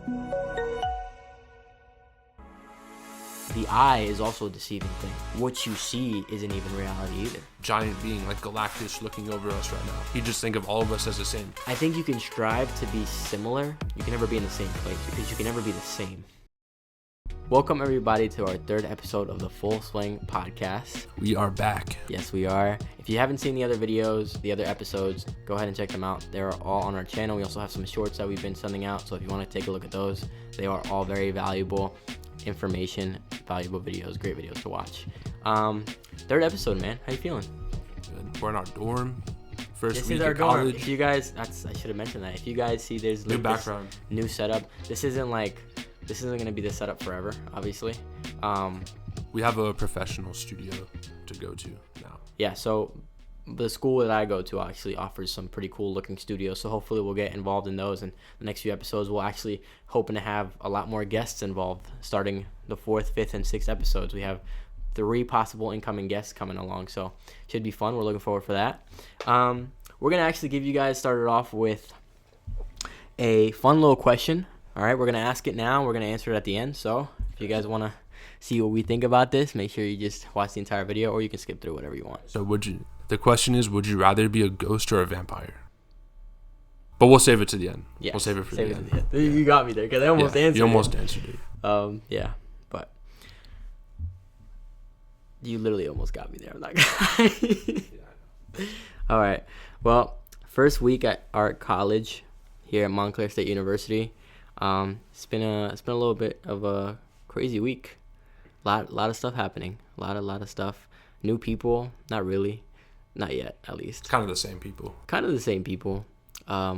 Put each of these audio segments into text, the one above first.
The eye is also a deceiving thing. What you see isn't even reality either. Giant being like Galactus looking over us right now. You just think of all of us as the same. I think you can strive to be similar. You can never be in the same place because you can never be the same. Welcome everybody to our third episode of the Full Swing podcast. We are back. Yes, we are. If you haven't seen the other videos, the other episodes, go ahead and check them out. They're all on our channel. We also have some shorts that we've been sending out. So if you want to take a look at those, they are all very valuable information, valuable videos, great videos to watch. Third episode, man. How you feeling? Good. We're in our dorm. First This week is our of dorm. college. If you guys, I should have mentioned that. If you guys see there's New this background. new setup, this isn't gonna be the setup forever, obviously. We have a professional studio to go to now. Yeah, so the school that I go to actually offers some pretty cool looking studios, so hopefully we'll get involved in those, and the next few episodes we'll actually hoping to have a lot more guests involved. Starting the 4th, 5th, and 6th episodes, we have 3 possible incoming guests coming along, so should be fun. We're looking forward for that. We're gonna actually give you guys started off with a fun little question. All right, we're gonna ask it now. We're gonna answer it at the end. So if you guys wanna see what we think about this, make sure you just watch the entire video, or you can skip through whatever you want. So the question is, would you rather be a ghost or a vampire? But we'll save it to the end. Yeah, We'll save it for the end. You got me there because I almost answered. You almost answered it. Yeah, but you literally almost got me there. I'm not gonna lie. All right. Well, first week at art college here at Montclair State University. It's been a little bit of a crazy week. Lot of stuff happening. A lot of stuff. New people. Not really. Not yet, at least. It's kind of the same people. Kind of the same people. At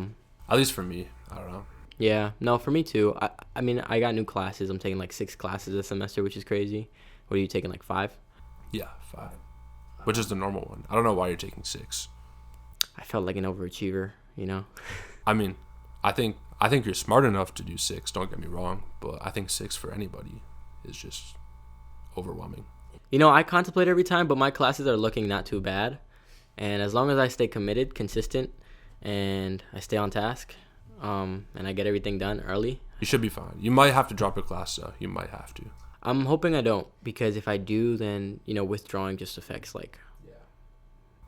least for me. I don't know. Yeah. No, for me too. I mean, I got new classes. I'm taking like 6 classes this semester, which is crazy. What are you taking, like 5? Yeah, 5. Which is the normal one. I don't know why you're taking 6. I felt like an overachiever, you know? I mean, I think you're smart enough to do 6, don't get me wrong, but I think 6 for anybody is just overwhelming. You know, I contemplate every time, but my classes are looking not too bad. And as long as I stay committed, consistent, and I stay on task, and I get everything done early, you should be fine. You might have to drop a class, though. You might have to. I'm hoping I don't, because if I do, then, you know, withdrawing just affects, like... Yeah.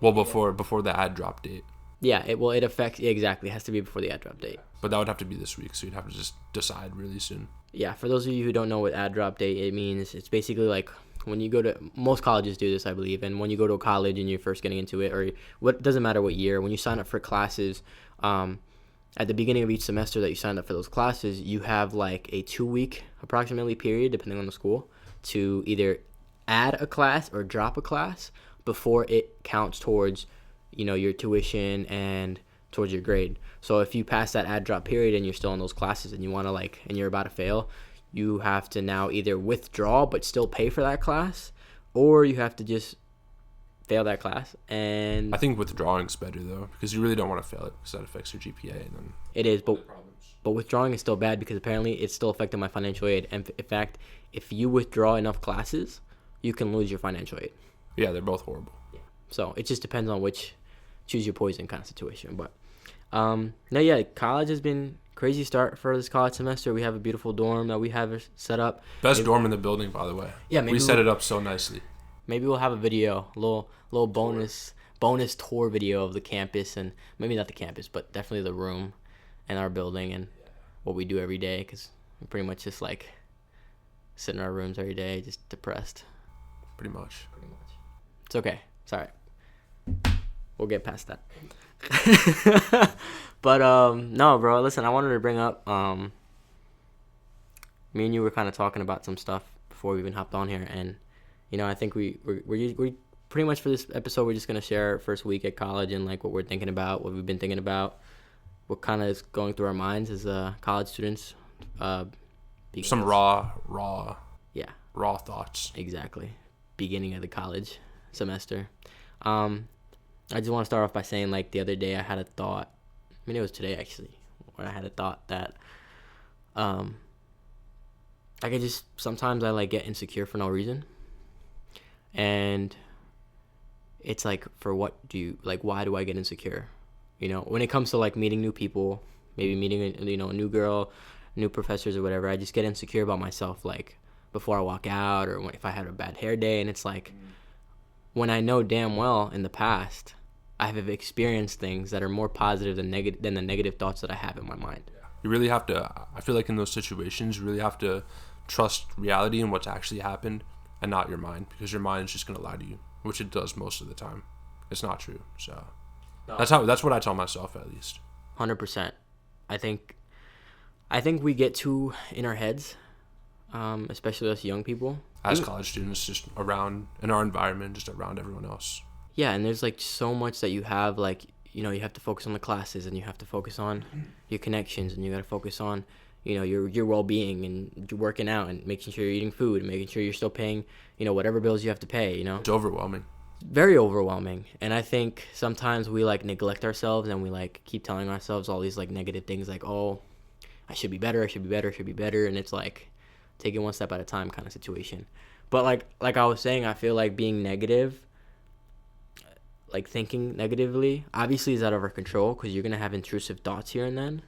Well, before the ad drop date. Yeah, it affects... Yeah, exactly. It has to be before the ad drop date. But that would have to be this week, so you'd have to just decide really soon. Yeah, for those of you who don't know what ad drop date it means, it's basically like when you go to... Most colleges do this, I believe, and when you go to a college and you're first getting into it, or what doesn't matter what year, when you sign up for classes, at the beginning of each semester that you signed up for those classes, you have like a 2-week approximately period, depending on the school, to either add a class or drop a class before it counts towards, you know, your tuition and towards your grade. So if you pass that add drop period and you're still in those classes and you want to and you're about to fail, you have to now either withdraw but still pay for that class, or you have to just fail that class. And I think withdrawing's better though, because you really don't want to fail it, because that affects your GPA and then it is, but withdrawing is still bad because apparently it's still affecting my financial aid. And in fact, if you withdraw enough classes, you can lose your financial aid. Yeah, they're both horrible. Yeah. So it just depends on which choose your poison kind of situation. But no, yeah, college has been crazy start for this college semester. We have a beautiful dorm that we have set up. Best dorm in the building, by the way. Yeah, maybe we set it up so nicely. Maybe we'll have a video, a little bonus tour video of the campus, and maybe not the campus, but definitely the room and our building and what we do every day, because we pretty much just like sit in our rooms every day, just depressed. Pretty much. It's okay. It's all right. We'll get past that. But no, bro. Listen, I wanted to bring up. Me and you were kind of talking about some stuff before we even hopped on here, and you know, I think we're pretty much for this episode, we're just gonna share our first week at college and like what we're thinking about, what we've been thinking about, what kind of is going through our minds as college students. Some raw thoughts. Exactly. Beginning of the college semester. I just want to start off by saying, like, the other day I had a thought. I mean, it was today actually, where I had a thought that like, I just sometimes I like get insecure for no reason. And it's like, for what do you, like, why do I get insecure? You know, when it comes to like meeting new people, maybe meeting a new girl, new professors or whatever, I just get insecure about myself, like before I walk out, or if I had a bad hair day. And it's like, when I know damn well in the past I have experienced things that are more positive than the negative thoughts that I have in my mind. You really have to, I feel like in those situations, you really have to trust reality and what's actually happened and not your mind, because your mind is just going to lie to you, which it does most of the time. It's not true. So No. that's what I tell myself, at least. 100%. I think we get too in our heads, especially us young people. As college students, just around in our environment, just around everyone else. Yeah, and there's like so much that you have, like, you know, you have to focus on the classes, and you have to focus on your connections, and you got to focus on, you know, your well-being, and you're working out, and making sure you're eating food, and making sure you're still paying, you know, whatever bills you have to pay, you know. It's overwhelming. Very overwhelming. And I think sometimes we like neglect ourselves, and we like keep telling ourselves all these like negative things, like, oh, I should be better, and it's like take it one step at a time kind of situation. But like I was saying, I feel like being negative, like thinking negatively, obviously is out of our control, because you're gonna have intrusive thoughts here and then.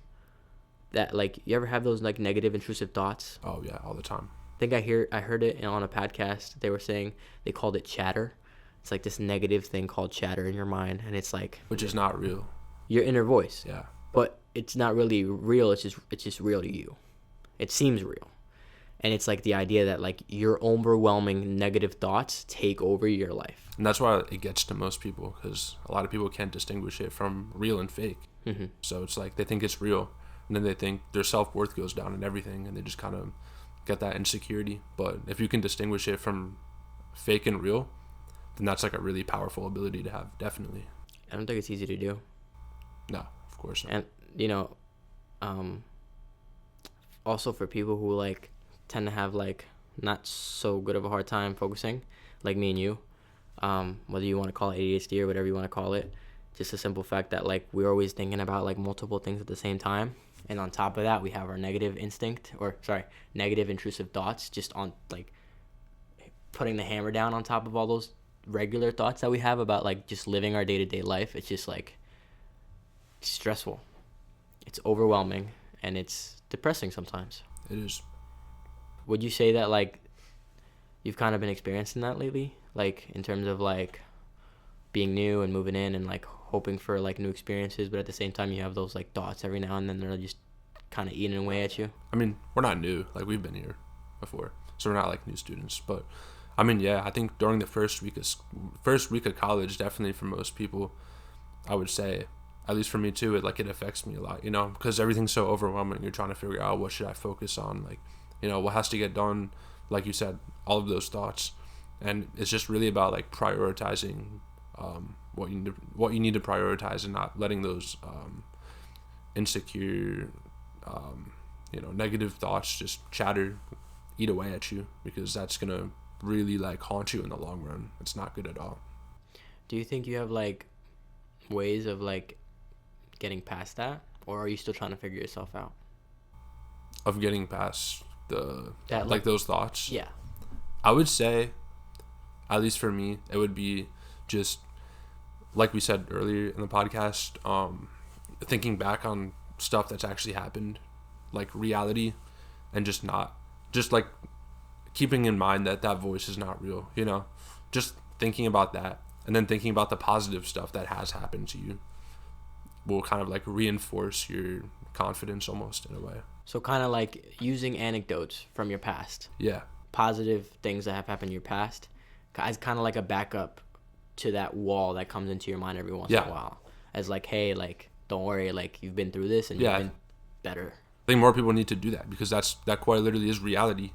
That, like, you ever have those like negative intrusive thoughts? Oh yeah, all the time. I think I heard it on a podcast. They were saying they called it chatter. It's like this negative thing called chatter in your mind, and it's like, Which is not real. your inner voice. Yeah. But it's not really real. It's just real to you. It seems real. And it's like the idea that like your overwhelming negative thoughts take over your life. And that's why it gets to most people, because a lot of people can't distinguish it from real and fake. Mm-hmm. So it's like they think it's real, and then they think their self-worth goes down and everything, and they just kind of get that insecurity. But if you can distinguish it from fake and real, then that's like a really powerful ability to have, definitely. I don't think it's easy to do. No, of course not. And, you know, also for people who like tend to have like not so good of a hard time focusing, like me and you, whether you want to call it ADHD or whatever you want to call it, just a simple fact that like we're always thinking about like multiple things at the same time. And on top of that, we have our negative intrusive thoughts, just on like putting the hammer down on top of all those regular thoughts that we have about like just living our day-to-day life. It's just like stressful, it's overwhelming, and it's depressing sometimes. It is. Would you say that like you've kind of been experiencing that lately, like in terms of like being new and moving in and like hoping for like new experiences, but at the same time you have those like thoughts every now and then, they're just kind of eating away at you? I mean, we're not new. Like, we've been here before, so we're not like new students. But I mean, yeah, I think during the first week of college, definitely for most people, I would say, at least for me too, it affects me a lot, you know, because everything's so overwhelming. You're trying to figure out what should I focus on, like, you know, what has to get done, like you said, all of those thoughts. And it's just really about like prioritizing what you need to prioritize, and not letting those insecure negative thoughts just eat away at you, because that's gonna really like haunt you in the long run. It's not good at all. Do you think you have like ways of like getting past that, or are you still trying to figure yourself out? Of getting past those thoughts? Yeah. I would say, at least for me, it would be just like we said earlier in the podcast, thinking back on stuff that's actually happened, like reality, and just like keeping in mind that voice is not real, you know, just thinking about that, and then thinking about the positive stuff that has happened to you will kind of like reinforce your confidence almost, in a way. So kind of like using anecdotes from your past. Yeah. Positive things that have happened in your past as kind of like a backup to that wall that comes into your mind every once in a while. As like, hey, like, don't worry, like, you've been through this and you've been better. I think more people need to do that, because that quite literally is reality.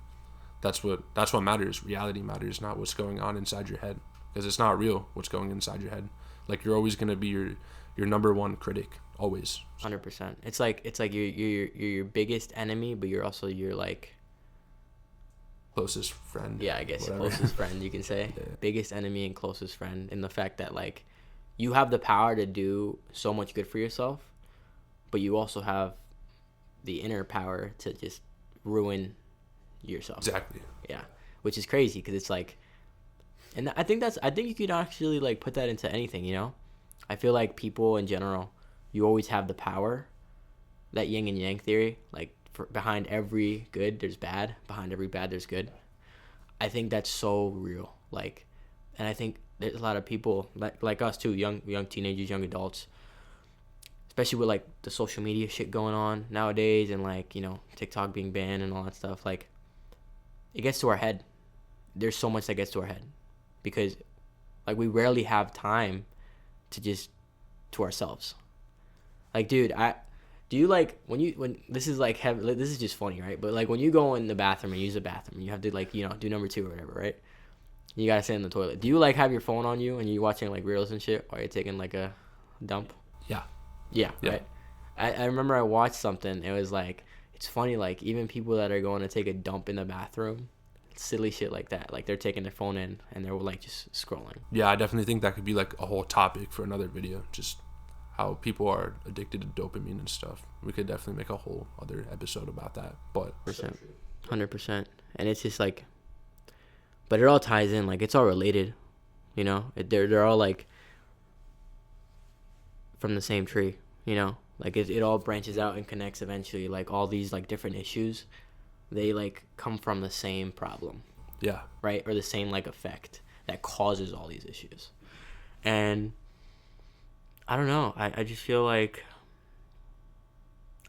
That's what matters. Reality matters, not what's going on inside your head, because it's not real what's going inside your head. Like, you're always going to be your number one critic, always. 100%. It's like you're your biggest enemy, but you're also your like closest friend. Yeah, I guess whatever. Closest friend, you can say. Yeah. Biggest enemy and closest friend, in the fact that like you have the power to do so much good for yourself, but you also have the inner power to just ruin yourself. Exactly. Yeah, which is crazy, because it's like, and I think you could actually like put that into anything, you know. I feel like people in general, you always have the power, that yin and yang theory, like behind every good there's bad, behind every bad there's good. I think that's so real. Like, and I think there's a lot of people like us too, young teenagers, young adults, especially with like the social media shit going on nowadays, and like, you know, TikTok being banned and all that stuff. Like, it gets to our head. There's so much that gets to our head because like we rarely have time to just to ourselves. Like, dude, do you like when this is like this is just funny, right? But like when you go in the bathroom and use the bathroom, you have to like, you know, do number 2 or whatever, right? You gotta sit in the toilet. Do you like have your phone on you and you're watching like reels and shit while you're taking like a dump? Yeah. Yeah. Right. I remember I watched something. It was like, it's funny, like even people that are going to take a dump in the bathroom, silly shit like that, like they're taking their phone in and they're like just scrolling. Yeah, I definitely think that could be like a whole topic for another video. Just how people are addicted to dopamine and stuff. We could definitely make a whole other episode about that. But 100%. And it's just like, but it all ties in. Like, it's all related, you know. They're all like from the same tree, you know. Like it all branches out and connects eventually. Like all these like different issues, they like come from the same problem. Yeah. Right? Or the same like effect that causes all these issues. And I don't know. I just feel like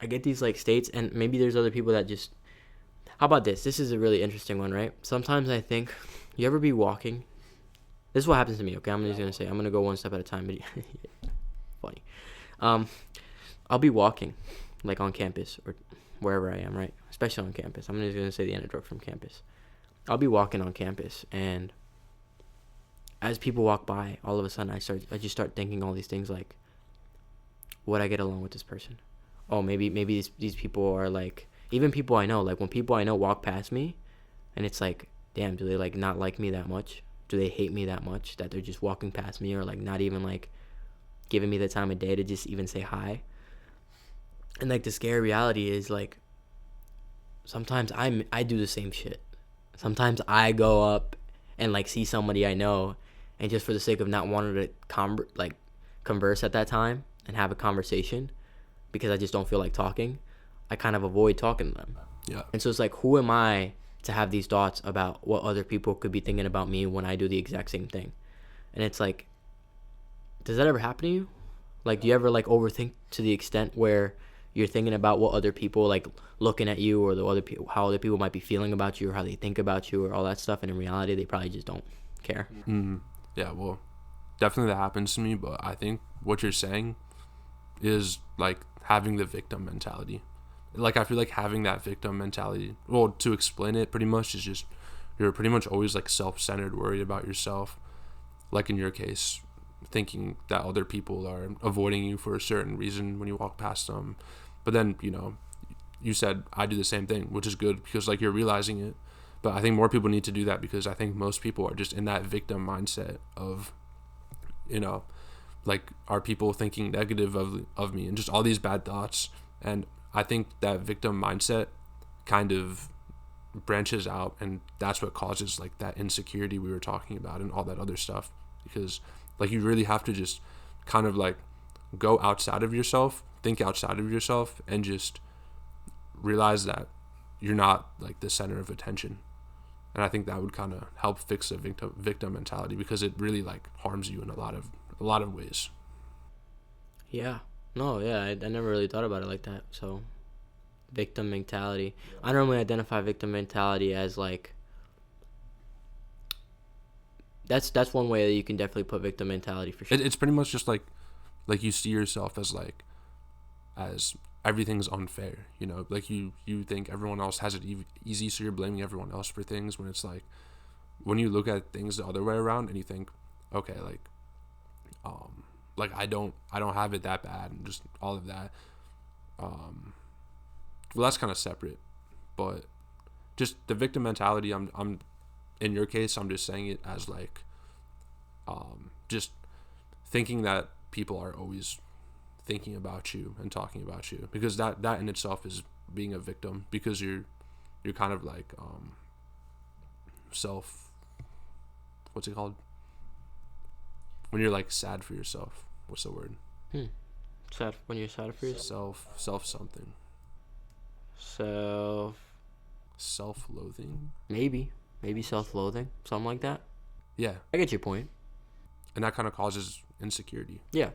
I get these like states, and maybe there's other people that just. How about this? This is a really interesting one, right? Sometimes I think, you ever be walking? This is what happens to me, okay? I'm just going to say, I'm going to go one step at a time. But funny. I'll be walking, like on campus or wherever I am, right? Especially on campus. I'm just going to say the anecdote from campus. I'll be walking on campus, and as people walk by, all of a sudden I just start thinking all these things like, would I get along with this person? Oh, maybe these people are like, even people I know, like when people I know walk past me and it's like, damn, do they like not like me that much? Do they hate me that much that they're just walking past me, or like not even like giving me the time of day to just even say hi? And like the scary reality is like, sometimes I do the same shit. Sometimes I go up and like see somebody I know, and just for the sake of not wanting to converse at that time and have a conversation, because I just don't feel like talking, I kind of avoid talking to them. Yeah. And so it's like, who am I to have these thoughts about what other people could be thinking about me when I do the exact same thing? And it's like, does that ever happen to you? Like, do you ever like overthink to the extent where you're thinking about what other people like looking at you, or how other people might be feeling about you, or how they think about you, or all that stuff, and in reality they probably just don't care? Mm-hmm. Yeah, well, definitely that happens to me, but I think what you're saying is like having the victim mentality. Like, I feel like having that victim mentality, well, to explain it pretty much, is just you're pretty much always like self-centered, worried about yourself. Like in your case, thinking that other people are avoiding you for a certain reason when you walk past them. But then, you know, you said I do the same thing, which is good because like you're realizing it. But I think more people need to do that, because I think most people are just in that victim mindset of, you know, like, are people thinking negative of me, and just all these bad thoughts. And I think that victim mindset kind of branches out, and that's what causes like that insecurity we were talking about and all that other stuff. Because like you really have to just kind of like go outside of yourself, think outside of yourself, and just realize that you're not like the center of attention. And I think that would kind of help fix the victim mentality, because it really like harms you in a lot of ways. Yeah. No, yeah, I never really thought about it like that. So, victim mentality. I normally identify victim mentality as like, that's one way that you can definitely put victim mentality for sure. It's pretty much just like you see yourself as everything's unfair, you know, like you think everyone else has it easy, so you're blaming everyone else for things, when it's like, when you look at things the other way around and you think, okay, like I don't have it that bad, and just all of that. Well, that's kind of separate, but just the victim mentality. I'm in your case, I'm just saying it as like, just thinking that people are always thinking about you and talking about you, because that in itself is being a victim, because you're kind of like what's it called when you're like sad for yourself? What's the word? Sad when you're sad for yourself. Self something. Self-loathing. maybe self-loathing, something like that. Yeah, I get your point. and that kind of causes insecurity. Yeah.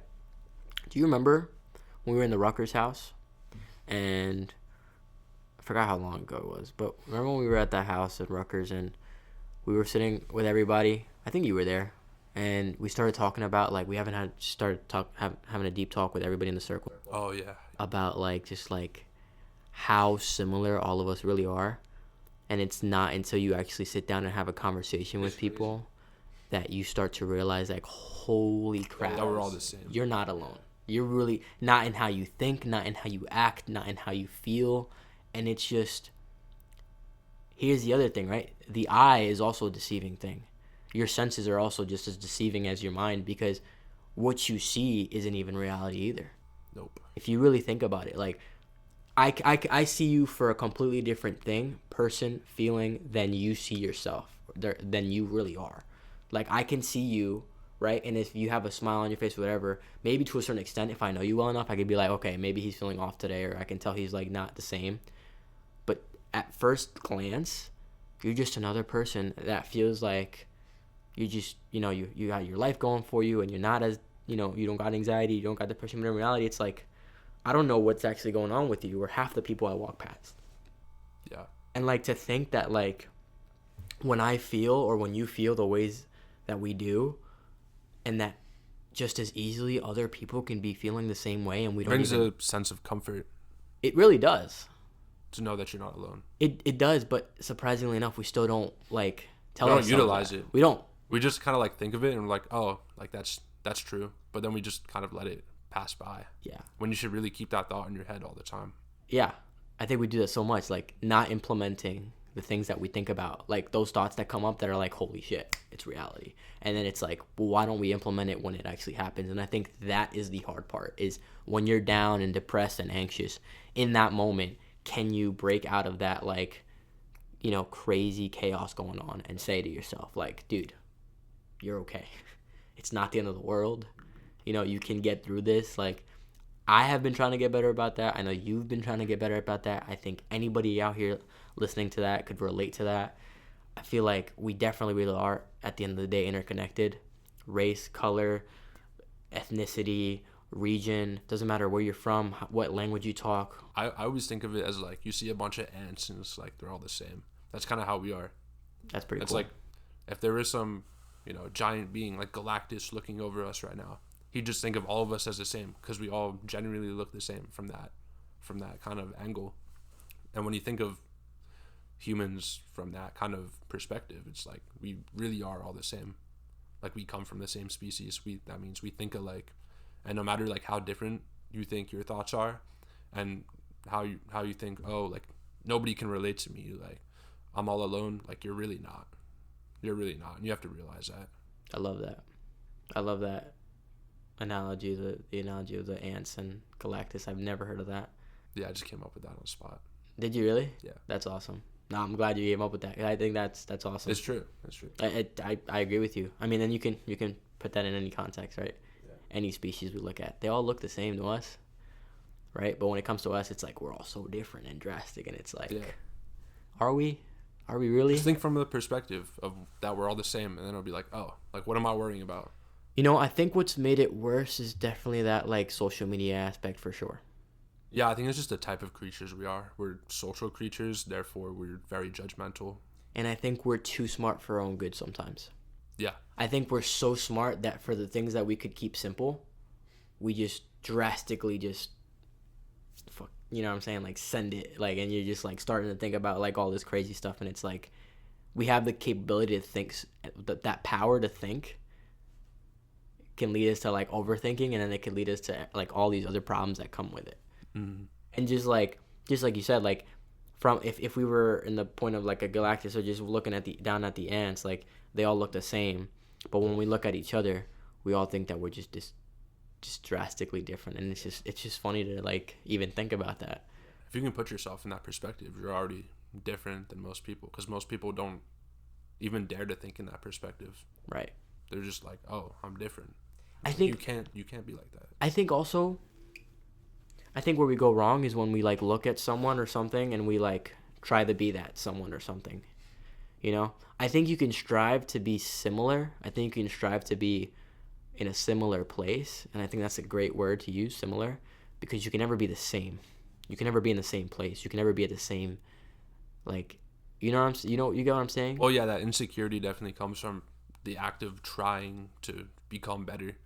Do you remember when we were in the Rutgers house, and I forgot how long ago it was, but remember when we were at that house at Rutgers and we were sitting with everybody? I think you were there, and we started talking about like we haven't had having a deep talk with everybody in the circle Oh yeah. about like just like how similar all of us really are, and it's not until you actually sit down and have a conversation with people that you start to realize like holy crap, That we're all the same. you're not alone. You're really not in how you think, not in how you act, not in how you feel. And it's just, here's the other thing, right? The eye is also a deceiving thing. Your senses are also just as deceiving as your mind, because what you see isn't even reality either. Nope. If you really think about it, like, I see you for a completely different thing, person, feeling, than you see yourself, than you really are. Like, I can see you, right? And if you have a smile on your face, whatever, maybe to a certain extent, if I know you well enough, I could be like, okay, maybe he's feeling off today, or I can tell he's like not the same. But at first glance, you're just another person that feels like you just, you got your life going for you, and you're not as, you don't got anxiety, you don't got depression. But in reality, it's like, I don't know what's actually going on with you, or half the people I walk past. Yeah. And like to think that like when I feel, or when you feel the ways that we do, and that just as easily other people can be feeling the same way, and we don't Brings even, a sense of comfort it really does. to know that you're not alone. It does, but surprisingly enough, we still don't like tell We don't ourselves utilize that. it. We don't. We just kind of like think of it and we're like, oh, like that's true. But then we just kind of let it pass by. Yeah. When you should really keep that thought in your head all the time. Yeah. I think we do that so much, like not implementing the things that we think about, like those thoughts that come up that are like, holy shit, it's reality. And then it's like, well, why don't we implement it when it actually happens? And I think that is the hard part, is when you're down and depressed and anxious, in that moment, can you break out of that, like, crazy chaos going on, and say to yourself, like, dude, you're okay. It's not the end of the world. You can get through this. Like, I have been trying to get better about that. I know you've been trying to get better about that. I think anybody out here listening to that could relate to that. I feel like we definitely really are, at the end of the day, interconnected. Race, color, ethnicity, region, doesn't matter where you're from, what language you talk. I always think of it as like you see a bunch of ants and it's like they're all the same. That's kind of how we are. That's pretty It's cool. like if there is some, giant being like Galactus looking over us right now, he'd just think of all of us as the same because we all genuinely look the same from that kind of angle. And when you think of humans from that kind of perspective, it's like we really are all the same. Like we come from the same species. That means we think alike. And no matter like how different you think your thoughts are, and how you think, oh, like nobody can relate to me, like I'm all alone, like you're really not. You're really not. And you have to realize that. I love that analogy, the analogy of the ants and Galactus. I've never heard of that. Yeah, I just came up with that on the spot. Did you really? Yeah. That's awesome. No, I'm glad you came up with that. I think that's awesome. It's true. It's true. I agree with you. I mean, and you can put that in any context, right? Yeah. Any species we look at, they all look the same to us, right? But when it comes to us, it's like we're all so different and drastic, and it's like, yeah. Are we really? Just think from the perspective of that we're all the same, and then it'll be like, oh, like what am I worrying about? I think what's made it worse is definitely that like social media aspect, for sure. Yeah, I think it's just the type of creatures we are. We're social creatures, therefore we're very judgmental. And I think we're too smart for our own good sometimes. Yeah. I think we're so smart that for the things that we could keep simple, we just drastically just, fuck, you know what I'm saying? Like send it, like, and you're just like starting to think about like all this crazy stuff, and it's like we have the capability to think, that power to think can lead us to like overthinking, and then it can lead us to like all these other problems that come with it. Mm-hmm. And just like you said, like from if we were in the point of like a Galactus, or just looking at down at the ants, like they all look the same, but when we look at each other, we all think that we're just drastically different, and it's just funny to like even think about that. If you can put yourself in that perspective, you're already different than most people, because most people don't even dare to think in that perspective. Right. They're just like, oh, I'm different. I think you can't be like that. I think also, I think where we go wrong is when we like look at someone or something and we like try to be that someone or something. You know, I think you can strive to be similar. I think you can strive to be in a similar place, and I think that's a great word to use, similar, because you can never be the same. You can never be in the same place. You can never be at the same, like, you get what I'm saying? Well, yeah, that insecurity definitely comes from the act of trying to become better.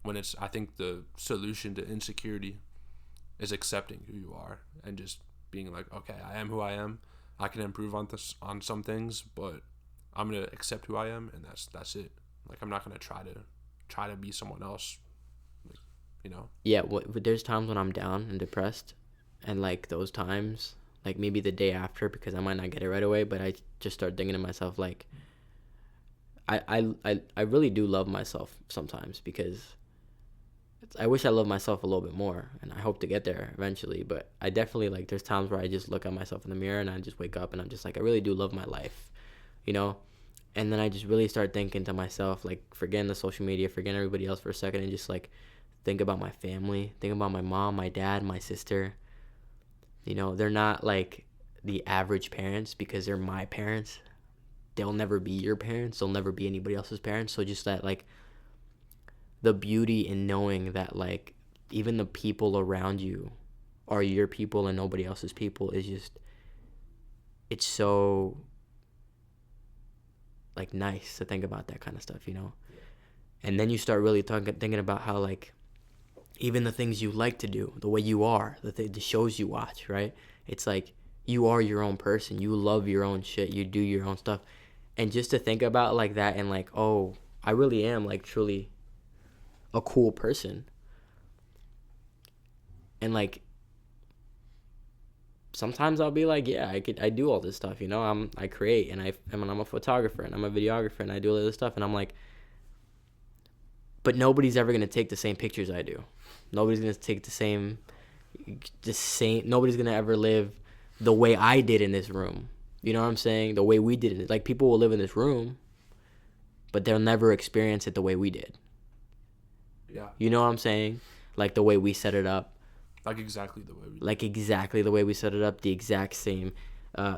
When it's, I think the solution to insecurity is accepting who you are and just being like, okay, I am who I am. I can improve on this, on some things, but I'm gonna accept who I am, and that's it. Like, I'm not gonna try to be someone else. Like, you know. Yeah, there's times when I'm down and depressed, and like those times, like maybe the day after, because I might not get it right away, but I just start thinking to myself like, I really do love myself sometimes, because I wish I loved myself a little bit more, and I hope to get there eventually. But I definitely, like, there's times where I just look at myself in the mirror and I just wake up and I'm just like, I really do love my life, you know? And then I just really start thinking to myself, like, forgetting the social media, forgetting everybody else for a second, and just like think about my family, think about my mom, my dad, my sister. You know, they're not like the average parents because they're my parents. They'll never be your parents. They'll never be anybody else's parents. So just that, like, the beauty in knowing that, like, even the people around you are your people and nobody else's people is just, it's so, like, nice to think about that kind of stuff, you know? And then you start really thinking about how, like, even the things you like to do, the way you are, the shows you watch, right? It's like you are your own person. You love your own shit. You do your own stuff. And just to think about like that and like, oh, I really am like truly a cool person. And like sometimes I'll be like, yeah, I do all this stuff, you know? I create and I'm a photographer and I'm a videographer and I do all this stuff, and I'm like, but nobody's ever gonna take the same pictures I do. Nobody's gonna take the same. Nobody's gonna ever live the way I did in this room. You know what I'm saying? The way we did it. Like, people will live in this room, but they'll never experience it the way we did. Yeah. You know what I'm saying? Like the way we set it up. Like exactly the way we. Like exactly the way we set it up. The exact same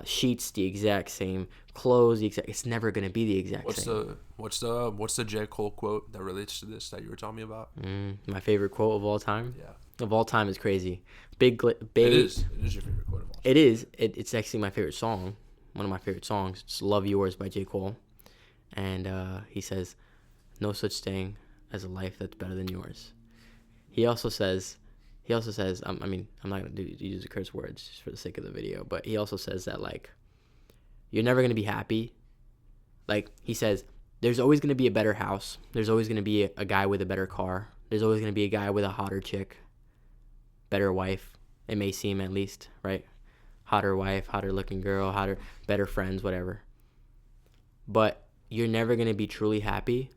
sheets. The exact same clothes. It's never gonna be the exact same. What's the J. Cole quote that relates to this that you were telling me about? My favorite quote of all time. Yeah. Of all time is crazy. It is your favorite quote of all time. It is. It's actually my favorite song. One of my favorite songs. It's "Love Yours" by J. Cole, and he says, "No such thing as a life that's better than yours." He also says, I'm not gonna use the curse words just for the sake of the video, but he also says that, like, you're never gonna be happy. Like, he says, there's always gonna be a better house. There's always gonna be a guy with a better car. There's always gonna be a guy with a hotter chick, better wife. It may seem, at least, right? Hotter wife, hotter looking girl, better friends, whatever. But you're never gonna be truly happy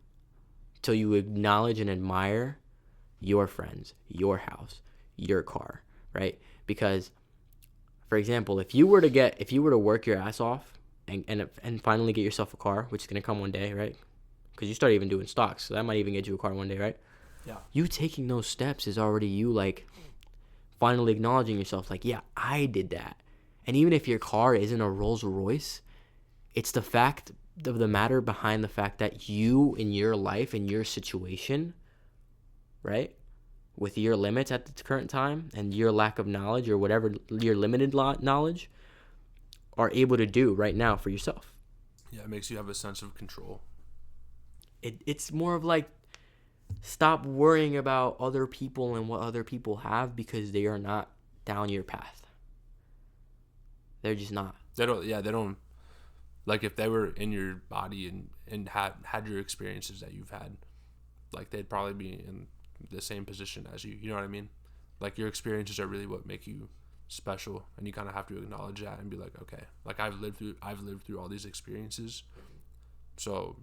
till you acknowledge and admire your friends, your house, your car, right? Because, for example, if you were to work your ass off and finally get yourself a car, which is gonna come one day, right? Because you start even doing stocks, so that might even get you a car one day, right? Yeah. You taking those steps is already you, like, finally acknowledging yourself, like, yeah, I did that. And even if your car isn't a Rolls Royce, it's the fact of the matter behind the fact that you, in your life, in your situation, right, with your limits at the current time and your lack of knowledge or whatever, your limited knowledge, are able to do right now for yourself. Yeah, it makes you have a sense of control. It's more of like, stop worrying about other people and what other people have, because they are not down your path. They're just not. They don't. Like, if they were in your body and had your experiences that you've had, like, they'd probably be in the same position as you. You know what I mean? Like, your experiences are really what make you special, and you kind of have to acknowledge that and be like, okay, like, I've lived through all these experiences, so,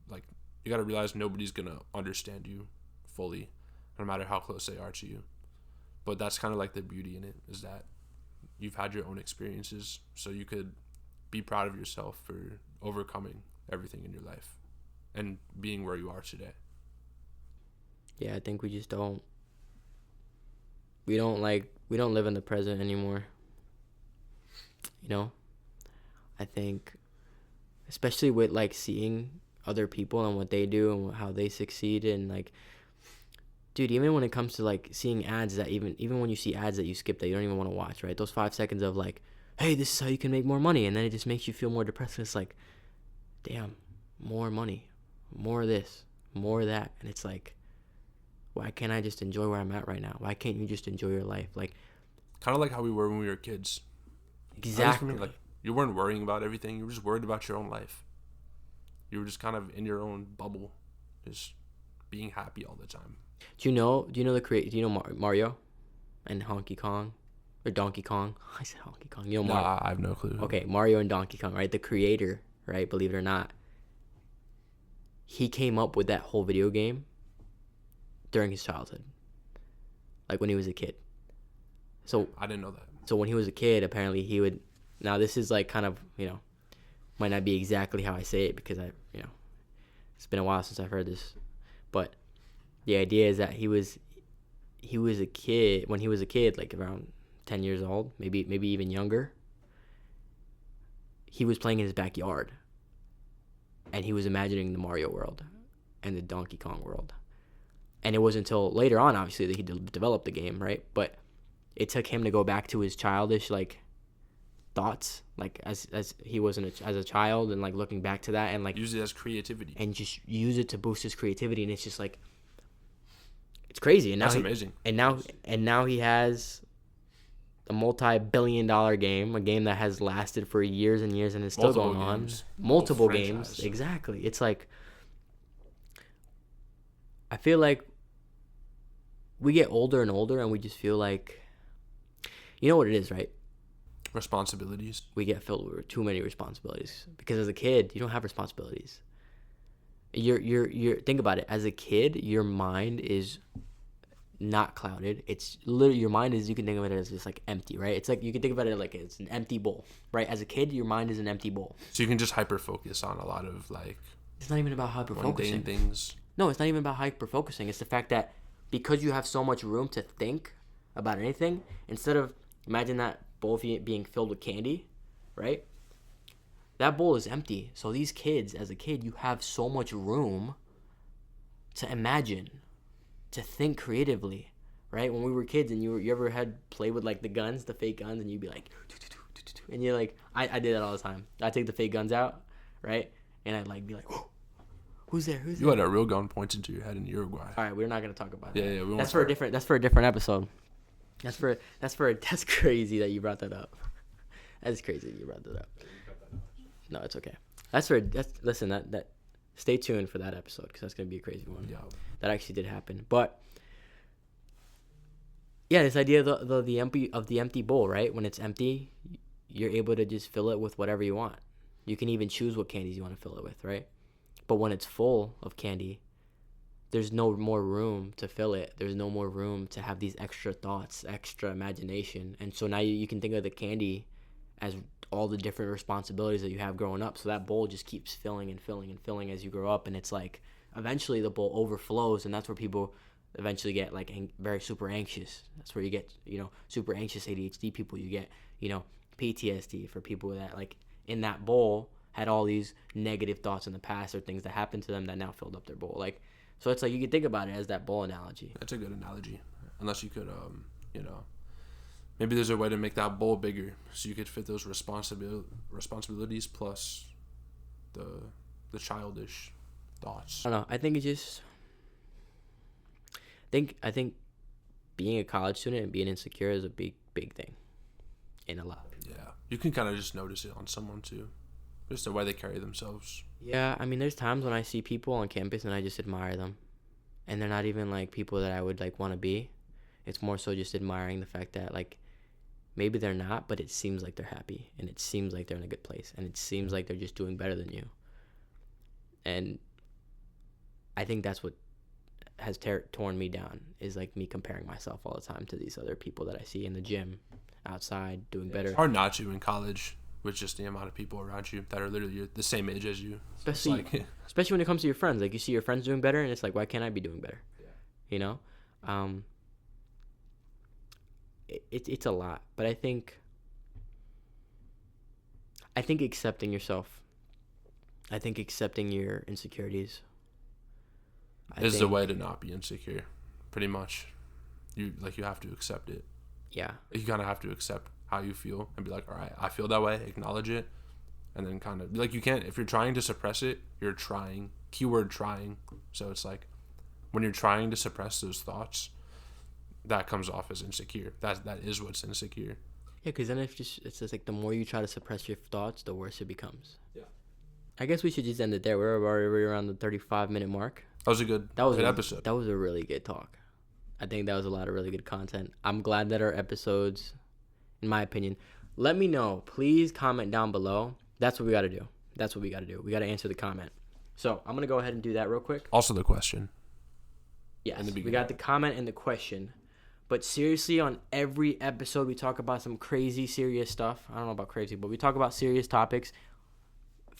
like, you got to realize nobody's gonna understand you fully, no matter how close they are to you. But that's kind of like the beauty in it, is that you've had your own experiences, so you could be proud of yourself for overcoming everything in your life and being where you are today. Yeah, I think we just don't we don't live in the present anymore. You know, I think, especially with like seeing other people and what they do and how they succeed, and like, dude, even when it comes to like seeing ads that even when you see ads that you skip that you don't even want to watch, right? Those 5 seconds of like, hey, this is how you can make more money, and then it just makes you feel more depressed. It's like, damn, more money, more of this, more of that, and it's like, why can't I just enjoy where I'm at right now? Why can't you just enjoy your life? Like, kind of like how we were when we were kids. exactly. Me, like, you weren't worrying about everything. You were just worried about your own life. You were just kind of in your own bubble, just being happy all the time. Do you know Mario and Donkey Kong? Or Donkey Kong? I said Donkey Kong. You know Mario? Nah, I have no clue. Okay, Mario and Donkey Kong, right? The creator, right? Believe it or not, he came up with that whole video game during his childhood, like when he was a kid. So I didn't know that. So when he was a kid, apparently he would. Now this is like kind of, might not be exactly how I say it because it's been a while since I've heard this, but the idea is that he was a kid when he was a kid, like around 10 years old, maybe even younger. He was playing in his backyard, and he was imagining the Mario world and the Donkey Kong world. And it wasn't until later on, obviously, that he developed the game, right? But it took him to go back to his childish, like, thoughts, like, as he was as a child, and, like, looking back to that, and, like... use it as creativity. And just use it to boost his creativity, and it's just, like... It's crazy. And now That's amazing. And now he has a multi-billion-dollar game, a game that has lasted for years and years and is still going on. Multiple games. Exactly. It's like... I feel like we get older and older, and we just feel like, you know what it is, right? Responsibilities. We get filled with too many responsibilities because as a kid, you don't have responsibilities. You're think about it. As a kid, your mind is not clouded. It's literally, your mind is, you can think of it as just like empty, right? It's like, you can think about it like it's an empty bowl, right? As a kid, your mind is an empty bowl. So you can just hyper focus on a lot of like. It's not even about hyper focusing things. No, it's not even about hyper-focusing. It's the fact that because you have so much room to think about anything, instead of, imagine that bowl being filled with candy, right? That bowl is empty. So these kids, as a kid, you have so much room to imagine, to think creatively, right? When we were kids and you ever had play with like the guns, the fake guns, and you'd be like, and you're like, I did that all the time. I'd take the fake guns out, right? And I'd like be like, whoa. Who's there? You had a real gun pointed to your head in Uruguay. All right, we're not gonna talk about that. Yeah. That's for a different episode. That's crazy that you brought that up. That's crazy that you brought that up. No, it's okay. Listen. That stay tuned for that episode because that's gonna be a crazy one. Yeah. That actually did happen, but yeah, this idea of the empty bowl, right? When it's empty, you're able to just fill it with whatever you want. You can even choose what candies you want to fill it with, right? But when it's full of candy, there's no more room to fill it. There's no more room to have these extra thoughts, extra imagination. And so now you can think of the candy as all the different responsibilities that you have growing up. So that bowl just keeps filling and filling and filling as you grow up. And it's like, eventually the bowl overflows, and that's where people eventually get like very super anxious. That's where you get, super anxious ADHD people. You get, PTSD for people that like in that bowl had all these negative thoughts in the past or things that happened to them that now filled up their bowl. Like, so it's like you can think about it as that bowl analogy. That's a good analogy. Unless you could, maybe there's a way to make that bowl bigger so you could fit those responsibilities plus the childish thoughts. I don't know. I think it's just. I think being a college student and being insecure is a big thing, in a lot. Yeah, you can kind of just notice it on someone too. Just the way they carry themselves. Yeah, I mean, there's times when I see people on campus and I just admire them. And they're not even, like, people that I would, like, want to be. It's more so just admiring the fact that, like, maybe they're not, but it seems like they're happy. And it seems like they're in a good place. And it seems like they're just doing better than you. And I think that's what has torn me down, is, like, me comparing myself all the time to these other people that I see in the gym, outside, doing better. It's hard not to in college. With just the amount of people around you that are literally the same age as you. Especially when it comes to your friends. Like, you see your friends doing better, and it's like, why can't I be doing better? Yeah. it's a lot. But I think accepting yourself. I think accepting your insecurities is the way to not be insecure, pretty much. You have to accept it. Yeah. You kind of have to accept how you feel and be like, all right, I feel that way, acknowledge it, and then kind of be like, you can't, if you're trying to suppress it, you're trying, keyword trying. So it's like, when you're trying to suppress those thoughts, that comes off as insecure. That is what's insecure. Yeah, because then it's just like the more you try to suppress your thoughts, the worse it becomes. Yeah. I guess we should just end it there. We're already around the 35-minute mark. That was a good episode. That was a really good talk. I think that was a lot of really good content. I'm glad that our episodes, in my opinion, let me know. Please comment down below. That's what we got to do. We got to answer the comment. So I'm going to go ahead and do that real quick. Also the question. Yes, we got the comment and the question. But seriously, on every episode, we talk about some crazy, serious stuff. I don't know about crazy, but we talk about serious topics.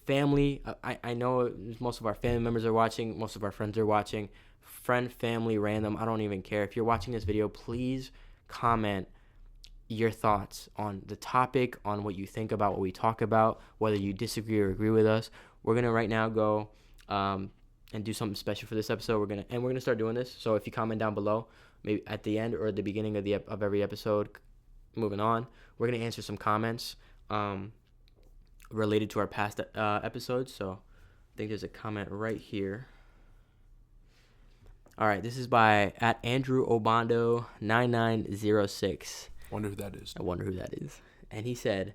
Family, I know most of our family members are watching. Most of our friends are watching. Friend, family, random, I don't even care. If you're watching this video, please comment your thoughts on the topic, on what you think about what we talk about, whether you disagree or agree with us. We're going to right now go and do something special for this episode. We're going to start doing this. So if you comment down below, maybe at the end or at the beginning of every episode, moving on, we're going to answer some comments related to our past episodes. So I think there's a comment right here. All right, this is by at Andrew Obando 9906. Wonder who that is. I wonder who that is. And he said,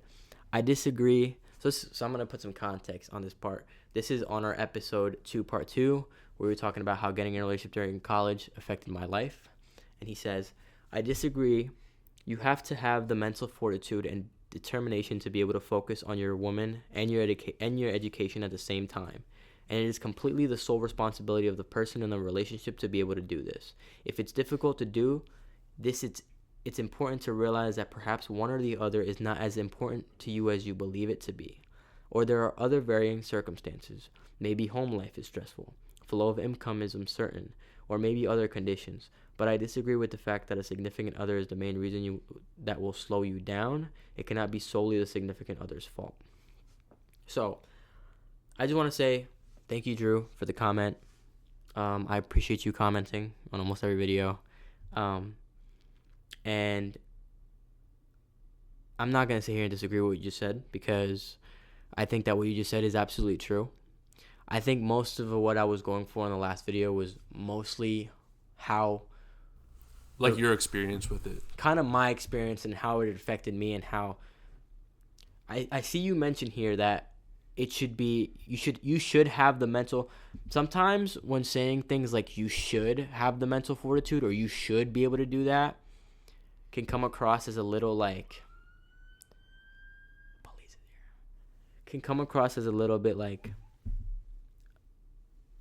I disagree. So I'm going to put some context on this part. This is on our episode 2, part 2, where we were talking about how getting in a relationship during college affected my life. And he says, I disagree. You have to have the mental fortitude and determination to be able to focus on your woman and your education at the same time. And it is completely the sole responsibility of the person in the relationship to be able to do this. If it's difficult to do this, it's important to realize that perhaps one or the other is not as important to you as you believe it to be. Or there are other varying circumstances. Maybe home life is stressful, flow of income is uncertain, or maybe other conditions. But I disagree with the fact that a significant other is the main reason that will slow you down. It cannot be solely the significant other's fault. So, I just want to say, thank you, Drew, for the comment. I appreciate you commenting on almost every video. And I'm not going to sit here and disagree with what you just said, because I think that what you just said is absolutely true. I think most of what I was going for in the last video was mostly how... Like your experience with it. Kind of my experience and how it affected me, and how... I see you mention here that it should be, you should have the mental, sometimes when saying things like you should have the mental fortitude or you should be able to do that, can come across as a little like, can come across as a little bit like,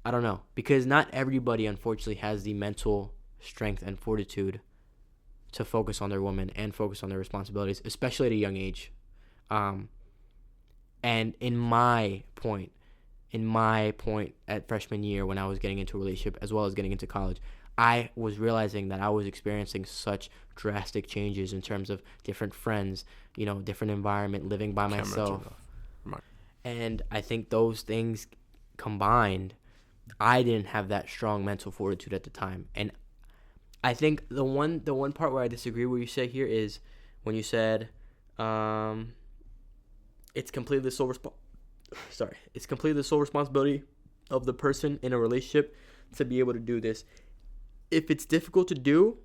I don't know, because not everybody unfortunately has the mental strength and fortitude to focus on their woman and focus on their responsibilities, especially at a young age. And in my point at freshman year, when I was getting into a relationship as well as getting into college, I was realizing that I was experiencing such drastic changes in terms of different friends, different environment, living by myself. And I think those things combined, I didn't have that strong mental fortitude at the time. And I think the one part where I disagree with what you say here is when you said, it's completely the sole responsibility of the person in a relationship to be able to do this. If it's difficult to do,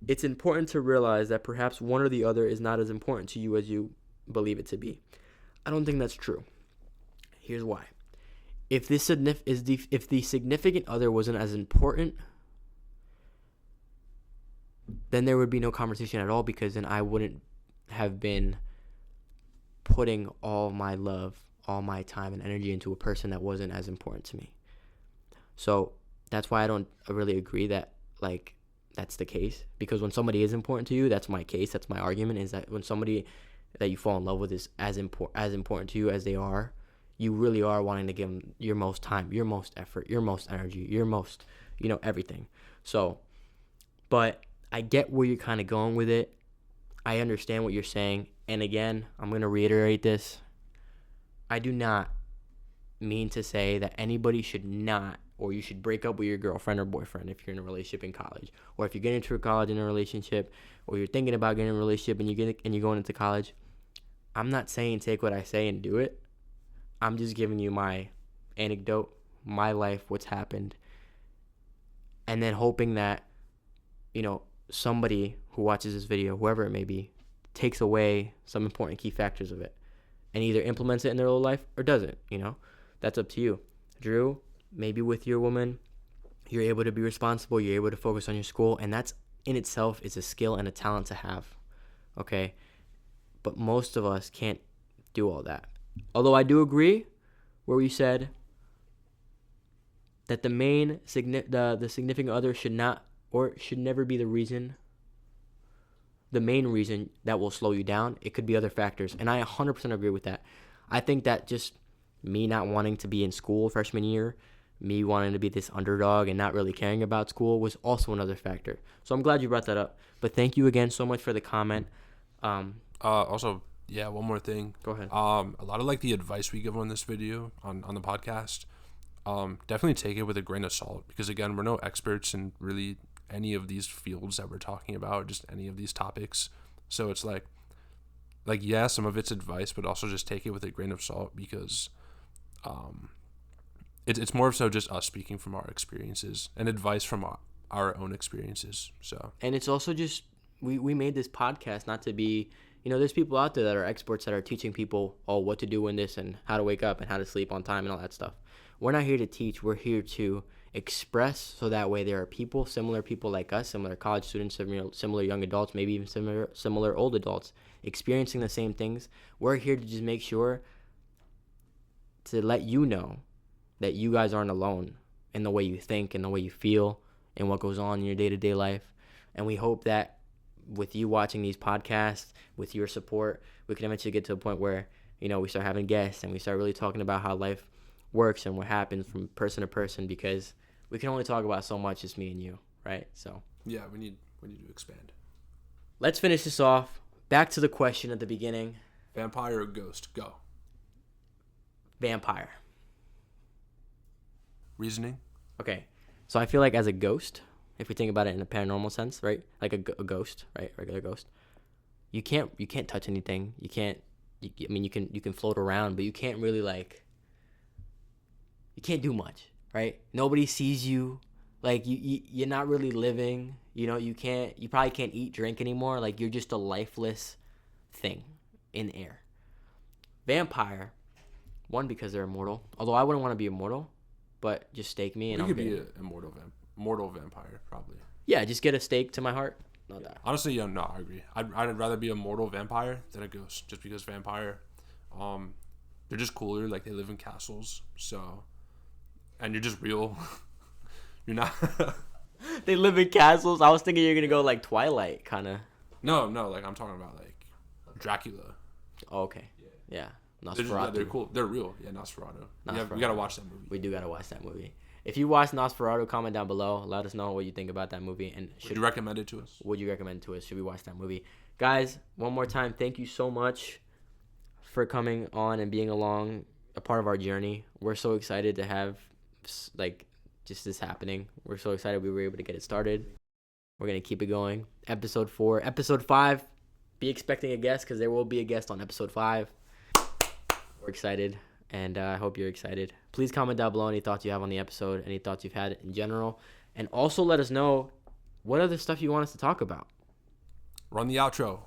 it's important to realize that perhaps one or the other is not as important to you as you believe it to be. I don't think that's true. Here's why. If the significant other wasn't as important, then there would be no conversation at all, because then I wouldn't have been putting all my love, all my time and energy into a person that wasn't as important to me. So that's why I don't really agree that that's the case, because when somebody is important to you, that's my case, that's my argument, is that when somebody that you fall in love with is as important to you as they are, you really are wanting to give them your most time, your most effort, your most energy, your most, everything. So, but I get where you're kind of going with it. I understand what you're saying. And again, I'm going to reiterate this. I do not mean to say that anybody should not, or you should break up with your girlfriend or boyfriend if you're in a relationship in college, or if you're getting into a college in a relationship, or you're thinking about getting in a relationship and you're going into college. I'm not saying take what I say and do it. I'm just giving you my anecdote, my life, what's happened, and then hoping that, somebody who watches this video, whoever it may be, takes away some important key factors of it and either implements it in their own life or doesn't. That's up to you. Drew, maybe with your woman, you're able to be responsible, you're able to focus on your school, and that's in itself is a skill and a talent to have, okay? But most of us can't do all that. Although I do agree where we said that the significant other should not or should never be the main reason that will slow you down. It could be other factors, and I 100% agree with that. I think that just me not wanting to be in school freshman year, me wanting to be this underdog and not really caring about school was also another factor. So I'm glad you brought that up. But thank you again so much for the comment. Also, yeah, one more thing. Go ahead. A lot of the advice we give on this video on the podcast, definitely take it with a grain of salt, because again, we're no experts in really any of these fields that we're talking about, just any of these topics. So it's yeah, some of it's advice, but also just take it with a grain of salt, because it's more so just us speaking from our experiences and advice from our own experiences. So, and it's also just we made this podcast not to be, there's people out there that are experts that are teaching people what to do in this and how to wake up and how to sleep on time and all that stuff. We're not here to teach. We're here to express, so that way there are similar people like us, similar college students, similar young adults, maybe even similar old adults experiencing the same things. We're here to just make sure to let you know that you guys aren't alone in the way you think and the way you feel and what goes on in your day-to-day life. And we hope that with you watching these podcasts, with your support, we can eventually get to a point where, we start having guests and we start really talking about how life works and what happens from person to person, because we can only talk about so much, just me and you, right? So yeah, we need to expand. Let's finish this off. Back to the question at the beginning. Vampire or ghost? Go. Vampire. Reasoning? Okay. So I feel like as a ghost, if we think about it in a paranormal sense, right? Like a ghost, right? Regular ghost. You can't touch anything. You can float around, but you can't really you can't do much, right? Nobody sees you. You're not really living. You probably can't eat, drink anymore. You're just a lifeless thing in air. Vampire, one, because they're immortal. Although I wouldn't want to be immortal, but just stake me and you could be an immortal vampire, probably. Yeah, just get a stake to my heart. Not that. Honestly, yeah, no, I agree. I'd rather be a mortal vampire than a ghost, just because vampire, they're just cooler. They live in castles, so, and you're just real. You're not. They live in castles. I was thinking you're gonna go Twilight, kind of. No, I'm talking about Dracula. Oh, okay. Yeah. Nosferatu. They're cool. They're real. Yeah, Nosferatu. We gotta watch that movie. We do gotta watch that movie. If you watch Nosferatu, comment down below. Let us know what you think about that movie. And would you recommend it to us? Would you recommend it to us? Should we watch that movie? Guys, one more time, thank you so much for coming on and being a part of our journey. We're so excited to have just this happening. We're so excited we were able to get it started. We're gonna keep it going. Episode 4, episode 5. Be expecting a guest, because there will be a guest on episode 5. We're excited, and I hope you're excited. Please comment down below any thoughts you have on the episode, any thoughts you've had in general, and also let us know what other stuff you want us to talk about. Run the outro.